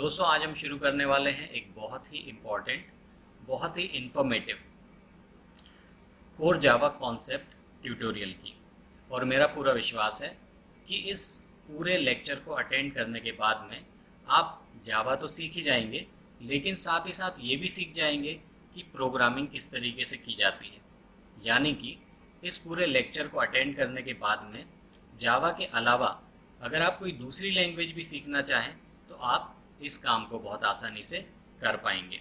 दोस्तों आज हम शुरू करने वाले हैं एक बहुत ही इम्पॉर्टेंट, बहुत ही informative core Java concept tutorial की। और मेरा पूरा विश्वास है कि इस पूरे लेक्चर को अटेंड करने के बाद में आप जावा तो सीख ही जाएंगे, लेकिन साथ ही साथ ये भी सीख जाएंगे कि प्रोग्रामिंग किस तरीके से की जाती है। यानी कि इस पूरे लेक्चर को अटेंड करने के बाद में जावा के अलावा अगर आप कोई दूसरी लैंग्वेज भी सीखना चाहें तो आप इस काम को बहुत आसानी से कर पाएंगे।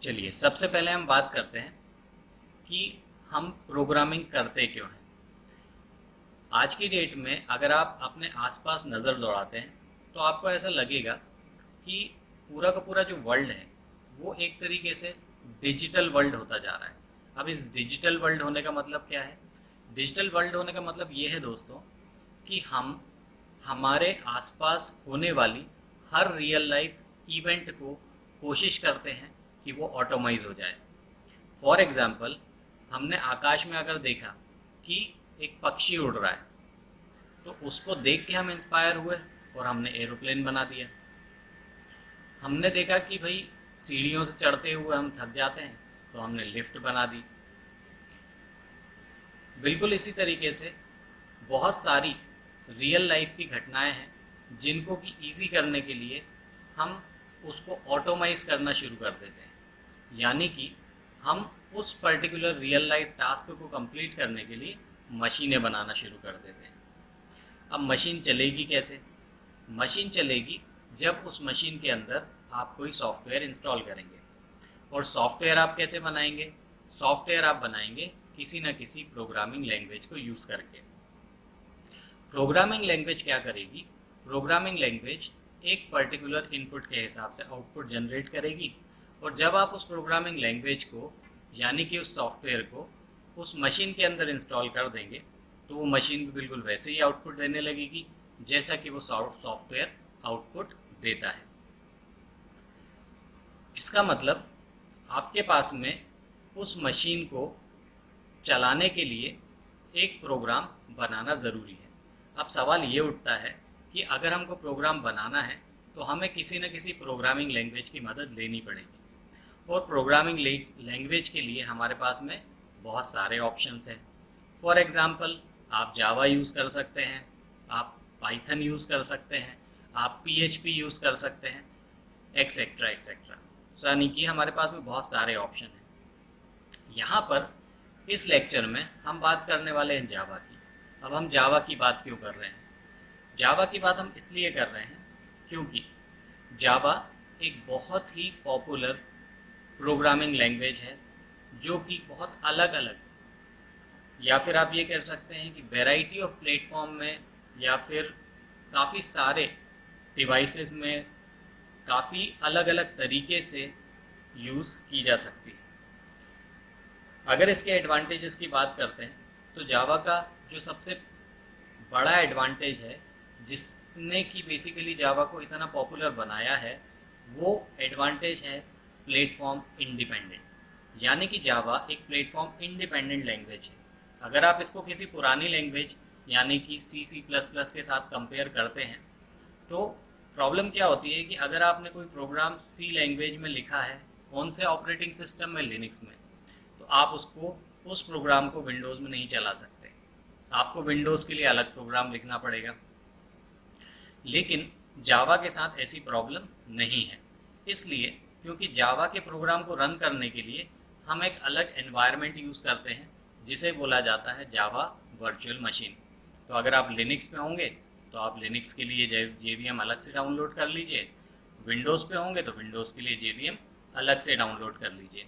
चलिए सबसे पहले हम बात करते हैं कि हम प्रोग्रामिंग करते क्यों हैं। आज की डेट में अगर आप अपने आसपास नज़र दौड़ाते हैं तो आपको ऐसा लगेगा कि पूरा का पूरा जो वर्ल्ड है वो एक तरीके से डिजिटल वर्ल्ड होता जा रहा है। अब इस डिजिटल वर्ल्ड होने का मतलब क्या है? डिजिटल वर्ल्ड होने का मतलब ये है दोस्तों कि हम हमारे आसपास होने वाली हर रियल लाइफ इवेंट को कोशिश करते हैं कि वो ऑटोमाइज हो जाए। फॉर एग्ज़ाम्पल, हमने आकाश में अगर देखा कि एक पक्षी उड़ रहा है तो उसको देख के हम इंस्पायर हुए और हमने एरोप्लेन बना दिया। हमने देखा कि भाई सीढ़ियों से चढ़ते हुए हम थक जाते हैं तो हमने लिफ्ट बना दी। बिल्कुल इसी तरीके से बहुत सारी रियल लाइफ की घटनाएं हैं जिनको कि ईजी करने के लिए हम उसको ऑटोमाइज करना शुरू कर देते हैं। यानी कि हम उस पर्टिकुलर रियल लाइफ टास्क को कंप्लीट करने के लिए मशीनें बनाना शुरू कर देते हैं। अब मशीन चलेगी कैसे? मशीन चलेगी जब उस मशीन के अंदर आप कोई सॉफ्टवेयर इंस्टॉल करेंगे। और सॉफ्टवेयर आप कैसे बनाएंगे? सॉफ्टवेयर आप बनाएंगे किसी न किसी प्रोग्रामिंग लैंग्वेज को यूज़ करके। प्रोग्रामिंग लैंग्वेज क्या करेगी? प्रोग्रामिंग लैंग्वेज एक पर्टिकुलर इनपुट के हिसाब से आउटपुट जनरेट करेगी, और जब आप उस प्रोग्रामिंग लैंग्वेज को यानी कि उस सॉफ्टवेयर को उस मशीन के अंदर इंस्टॉल कर देंगे तो वो मशीन भी बिल्कुल वैसे ही आउटपुट देने लगेगी जैसा कि वो सॉफ्टवेयर आउटपुट देता है। इसका मतलब आपके पास में उस मशीन को चलाने के लिए एक प्रोग्राम बनाना ज़रूरी है। अब सवाल ये उठता है कि अगर हमको प्रोग्राम बनाना है तो हमें किसी न किसी प्रोग्रामिंग लैंग्वेज की मदद लेनी पड़ेगी, और प्रोग्रामिंग लैंग्वेज के लिए हमारे पास में बहुत सारे ऑप्शंस हैं। फॉर एग्ज़ाम्पल, आप जावा यूज़ कर सकते हैं, आप पाइथन यूज़ कर सकते हैं, आप PHP यूज़ कर सकते हैं, एक्सेट्रा एक्सेट्रा। सो यानी कि हमारे पास में बहुत सारे ऑप्शन हैं। यहाँ पर इस लेक्चर में हम बात करने वाले हैं जावा की। अब हम जावा की बात क्यों कर रहे हैं? जावा की बात हम इसलिए कर रहे हैं क्योंकि जावा एक बहुत ही पॉपुलर प्रोग्रामिंग लैंग्वेज है जो कि बहुत अलग अलग, या फिर आप ये कह सकते हैं कि वैरायटी ऑफ प्लेटफॉर्म में या फिर काफ़ी सारे डिवाइसेस में काफ़ी अलग अलग तरीके से यूज़ की जा सकती है। अगर इसके एडवांटेजेस की बात करते हैं तो जावा का जो सबसे बड़ा एडवांटेज है जिसने कि बेसिकली जावा को इतना पॉपुलर बनाया है, वो एडवांटेज है प्लेटफॉर्म इंडिपेंडेंट। यानी कि जावा एक प्लेटफॉर्म इंडिपेंडेंट लैंग्वेज है। अगर आप इसको किसी पुरानी लैंग्वेज यानी कि C++ के साथ कंपेयर करते हैं तो प्रॉब्लम क्या होती है कि अगर आपने कोई प्रोग्राम C लैंग्वेज में लिखा है, कौन से ऑपरेटिंग सिस्टम में, लिनक्स में, तो आप उस प्रोग्राम को विंडोज़ में नहीं चला सकते। आपको विंडोज़ के लिए अलग प्रोग्राम लिखना पड़ेगा। लेकिन जावा के साथ ऐसी प्रॉब्लम नहीं है, इसलिए क्योंकि जावा के प्रोग्राम को रन करने के लिए हम एक अलग एनवायरनमेंट यूज़ करते हैं जिसे बोला जाता है जावा वर्चुअल मशीन। तो अगर आप लिनक्स पे होंगे तो आप लिनक्स के लिए JVM अलग से डाउनलोड कर लीजिए, विंडोज़ पे होंगे तो विंडोज़ के लिए JVM अलग से डाउनलोड कर लीजिए।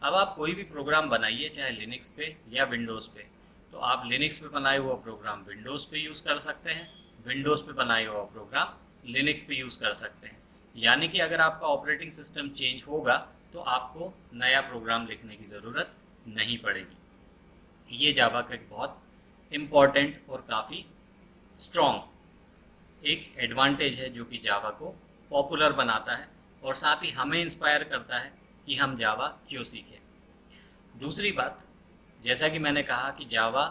अब आप कोई भी प्रोग्राम बनाइए, चाहे लिनक्स पे या विंडोज़ पे, तो आप लिनक्स पे बनाए हुआ प्रोग्राम विंडोज़ पे यूज़ कर सकते हैं, विंडोज़ पे बनाया हुआ प्रोग्राम लिनक्स पे यूज़ कर सकते हैं। यानी कि अगर आपका ऑपरेटिंग सिस्टम चेंज होगा तो आपको नया प्रोग्राम लिखने की ज़रूरत नहीं पड़ेगी। ये जावा का एक बहुत इम्पॉर्टेंट और काफ़ी स्ट्रॉन्ग एक एडवांटेज है जो कि जावा को पॉपुलर बनाता है और साथ ही हमें इंस्पायर करता है कि हम जावा क्यों सीखें। दूसरी बात, जैसा कि मैंने कहा कि जावा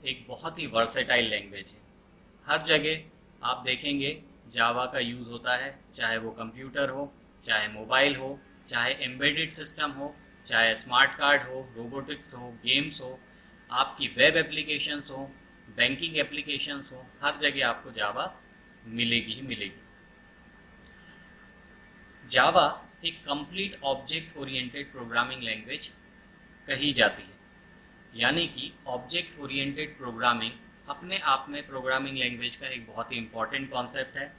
एक बहुत ही वर्सेटाइल लैंग्वेज है। हर जगह आप देखेंगे जावा का यूज़ होता है, चाहे वो कंप्यूटर हो, चाहे मोबाइल हो, चाहे एम्बेडेड सिस्टम हो, चाहे स्मार्ट कार्ड हो, रोबोटिक्स हो, गेम्स हो, आपकी वेब एप्लीकेशंस हो, बैंकिंग एप्लीकेशंस हो, हर जगह आपको जावा मिलेगी ही मिलेगी। जावा एक complete object oriented programming language कही जाती है, यानी कि ऑब्जेक्ट ओरिएंटेड प्रोग्रामिंग अपने आप में प्रोग्रामिंग लैंग्वेज का एक बहुत ही इंपॉर्टेंट कॉन्सेप्ट है।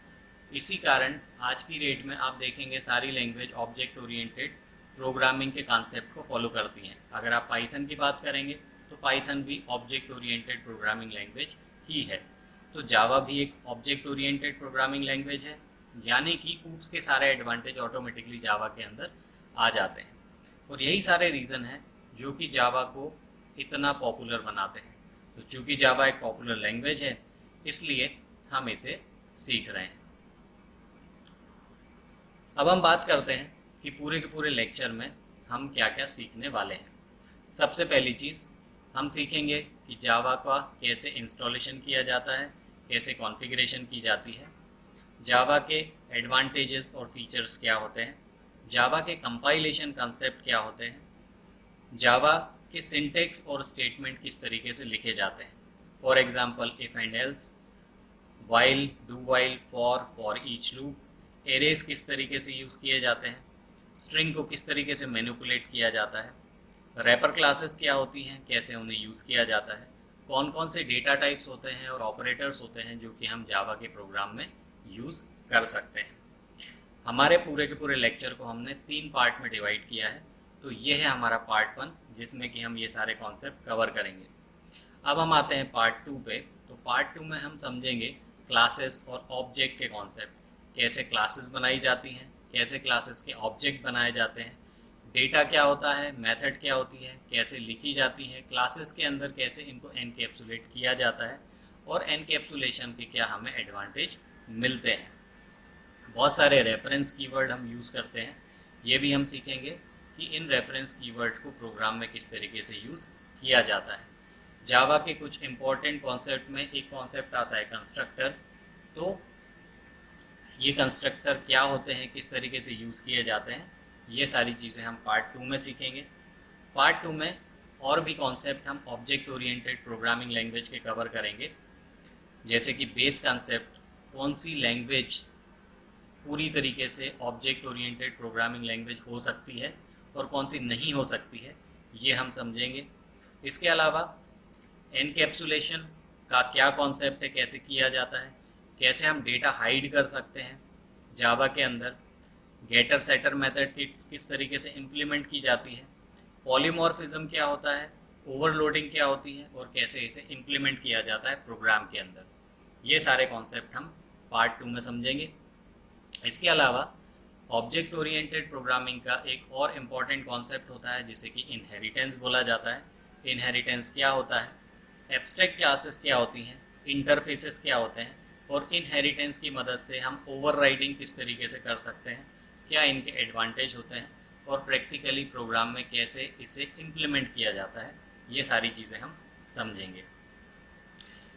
इसी कारण आज की डेट में आप देखेंगे सारी लैंग्वेज ऑब्जेक्ट ओरिएंटेड प्रोग्रामिंग के कॉन्सेप्ट को फॉलो करती हैं। अगर आप पाइथन की बात करेंगे तो पाइथन भी ऑब्जेक्ट ओरिएंटेड प्रोग्रामिंग लैंग्वेज ही है। तो जावा भी एक ऑब्जेक्ट ओरिएंटेड प्रोग्रामिंग लैंग्वेज है, यानी कि ऊप्स के सारे एडवांटेज ऑटोमेटिकली जावा के अंदर आ जाते हैं। और यही सारे रीज़न हैं जो कि जावा को इतना पॉपुलर बनाते हैं। तो चूँकि जावा एक पॉपुलर लैंग्वेज है, इसलिए हम इसे सीख रहे हैं। अब हम बात करते हैं कि पूरे के पूरे लेक्चर में हम क्या क्या सीखने वाले हैं। सबसे पहली चीज़ हम सीखेंगे कि जावा का कैसे इंस्टॉलेशन किया जाता है, कैसे कॉन्फ़िगरेशन की जाती है, जावा के एडवांटेजेस और फीचर्स क्या होते हैं, जावा के कंपाइलेशन कंसेप्ट क्या होते हैं, जावा के सिंटेक्स और स्टेटमेंट किस तरीके से लिखे जाते हैं। For example if and else, while, do while, for each loop, arrays किस तरीके से यूज़ किए जाते हैं, स्ट्रिंग को किस तरीके से मैनिपुलेट किया जाता है, रैपर क्लासेस क्या होती हैं, कैसे उन्हें यूज़ किया जाता है, कौन कौन से डेटा टाइप्स होते हैं और ऑपरेटर्स होते हैं जो कि हम जावा के प्रोग्राम में यूज़ कर सकते हैं। हमारे पूरे के पूरे लेक्चर को हमने 3 पार्ट में डिवाइड किया है। तो ये है हमारा पार्ट 1, जिसमें कि हम ये सारे कॉन्सेप्ट कवर करेंगे। अब हम आते हैं पार्ट 2 पे। तो पार्ट 2 में हम समझेंगे क्लासेस और ऑब्जेक्ट के कॉन्सेप्ट, कैसे क्लासेस बनाई जाती हैं, कैसे क्लासेस के ऑब्जेक्ट बनाए जाते हैं, डेटा क्या होता है, मेथड क्या होती है, कैसे लिखी जाती है, क्लासेस के अंदर कैसे इनको एनकैप्सुलेट किया जाता है और एनकैप्सुलेशन के क्या हमें एडवांटेज मिलते हैं। बहुत सारे रेफरेंस कीवर्ड हम यूज़ करते हैं, ये भी हम सीखेंगे कि इन रेफरेंस कीवर्ड को प्रोग्राम में किस तरीके से यूज़ किया जाता है। जावा के कुछ इंपॉर्टेंट कॉन्सेप्ट में एक कॉन्सेप्ट आता है कंस्ट्रक्टर। तो ये कंस्ट्रक्टर क्या होते हैं, किस तरीके से यूज़ किए जाते हैं, ये सारी चीज़ें हम पार्ट 2 में सीखेंगे। पार्ट 2 में और भी कॉन्सेप्ट हम ऑब्जेक्ट ओरिएंटेड प्रोग्रामिंग लैंग्वेज के कवर करेंगे, जैसे कि बेस कंसेप्ट, कौन सी लैंग्वेज पूरी तरीके से ऑब्जेक्ट ओरिएंटेड प्रोग्रामिंग लैंग्वेज हो सकती है और कौन सी नहीं हो सकती है, ये हम समझेंगे। इसके अलावा एनकैप्सुलेशन का क्या कॉन्सेप्ट है, कैसे किया जाता है, कैसे हम डेटा हाइड कर सकते हैं जावा के अंदर, गेटर सेटर मेथड किस तरीके से इम्प्लीमेंट की जाती है, पॉलीमॉर्फिज्म क्या होता है, ओवरलोडिंग क्या होती है और कैसे इसे इम्प्लीमेंट किया जाता है प्रोग्राम के अंदर। ये सारे कॉन्सेप्ट हम पार्ट 2 में समझेंगे। इसके अलावा ऑब्जेक्ट ओरिएंटेड प्रोग्रामिंग का एक और इम्पॉर्टेंट कॉन्सेप्ट होता है जिसे कि इनहेरिटेंस बोला जाता है। इनहेरिटेंस क्या होता है, एब्स्ट्रैक्ट क्लासेस क्या होती हैं, इंटरफेसेस क्या होते हैं और इनहेरिटेंस की मदद से हम ओवरराइडिंग किस तरीके से कर सकते हैं, क्या इनके एडवांटेज होते हैं और प्रैक्टिकली प्रोग्राम में कैसे इसे इम्प्लीमेंट किया जाता है, ये सारी चीज़ें हम समझेंगे।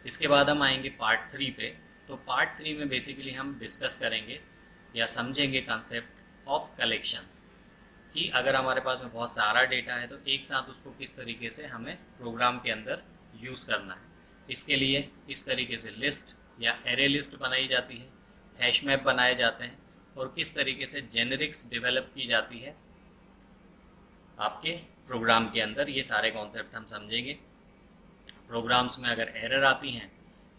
इसके बाद हम आएंगे पार्ट 3 पे। तो पार्ट 3 में बेसिकली हम डिस्कस करेंगे या समझेंगे कंसेप्ट ऑफ कलेक्शंस, कि अगर हमारे पास में बहुत सारा डेटा है तो एक साथ उसको किस तरीके से हमें प्रोग्राम के अंदर यूज़ करना है। इसके लिए किस तरीके से लिस्ट या एरे लिस्ट बनाई जाती है, हैश मैप बनाए जाते हैं और किस तरीके से जेनेरिक्स डेवलप की जाती है आपके प्रोग्राम के अंदर, ये सारे कॉन्सेप्ट हम समझेंगे। प्रोग्राम्स में अगर एरर आती हैं,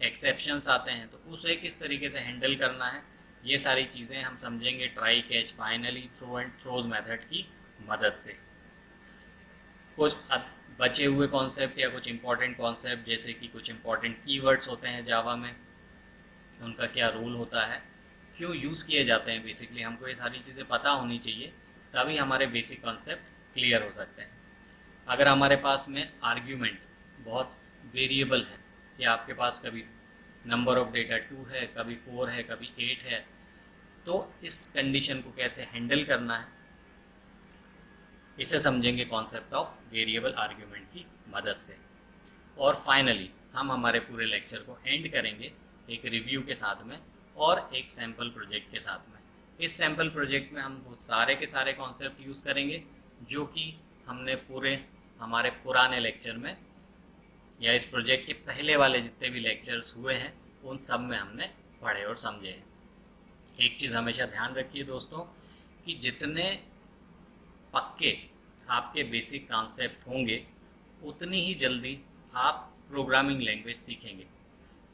एक्सेप्शंस आते हैं, तो उसे किस तरीके से हैंडल करना है, ये सारी चीज़ें हम समझेंगे try catch finally throw and throws method की मदद से। कुछ बचे हुए कॉन्सेप्ट या कुछ इंपॉर्टेंट कॉन्सेप्ट, जैसे कि कुछ इंपॉर्टेंट कीवर्ड्स होते हैं जावा में, उनका क्या रोल होता है, क्यों यूज़ किए जाते हैं, बेसिकली हमको ये सारी चीज़ें पता होनी चाहिए, तभी हमारे बेसिक कॉन्सेप्ट क्लियर हो सकते हैं। अगर हमारे पास में आर्ग्यूमेंट बहुत वेरिएबल है, या आपके पास कभी नंबर ऑफ डेटा 2 है, कभी 4 है, कभी 8 है, तो इस कंडीशन को कैसे हैंडल करना है, इसे समझेंगे कॉन्सेप्ट ऑफ वेरिएबल आर्ग्यूमेंट की मदद से। और फाइनली हम हमारे पूरे लेक्चर को एंड करेंगे एक रिव्यू के साथ में, और एक सैम्पल प्रोजेक्ट के साथ में। इस सैम्पल प्रोजेक्ट में हम वो सारे के सारे कॉन्सेप्ट यूज़ करेंगे जो कि हमने पूरे हमारे पुराने लेक्चर में या इस प्रोजेक्ट के पहले वाले जितने भी लेक्चर्स हुए हैं उन सब में हमने पढ़े और समझे हैं। एक चीज़ हमेशा ध्यान रखिए दोस्तों कि जितने पक्के आपके बेसिक कॉन्सेप्ट होंगे उतनी ही जल्दी आप प्रोग्रामिंग लैंग्वेज सीखेंगे।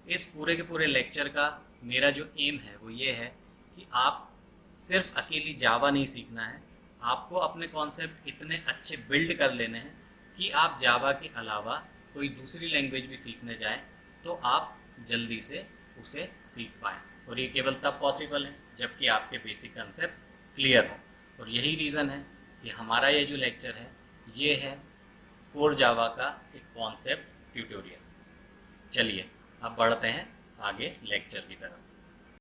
इस पूरे के पूरे लेक्चर का मेरा जो एम है वो ये है कि आप सिर्फ अकेली जावा नहीं सीखना है, आपको अपने कॉन्सेप्ट इतने अच्छे बिल्ड कर लेने हैं कि आप जावा के अलावा कोई दूसरी लैंग्वेज भी सीखने जाएं तो आप जल्दी से उसे सीख पाएँ। और ये केवल तब पॉसिबल है जबकि आपके बेसिक कंसेप्ट क्लियर हो। और यही रीज़न है कि हमारा ये जो लेक्चर है ये है कोर जावा का एक कॉन्सेप्ट ट्यूटोरियल। चलिए अब बढ़ते हैं आगे लेक्चर की तरफ।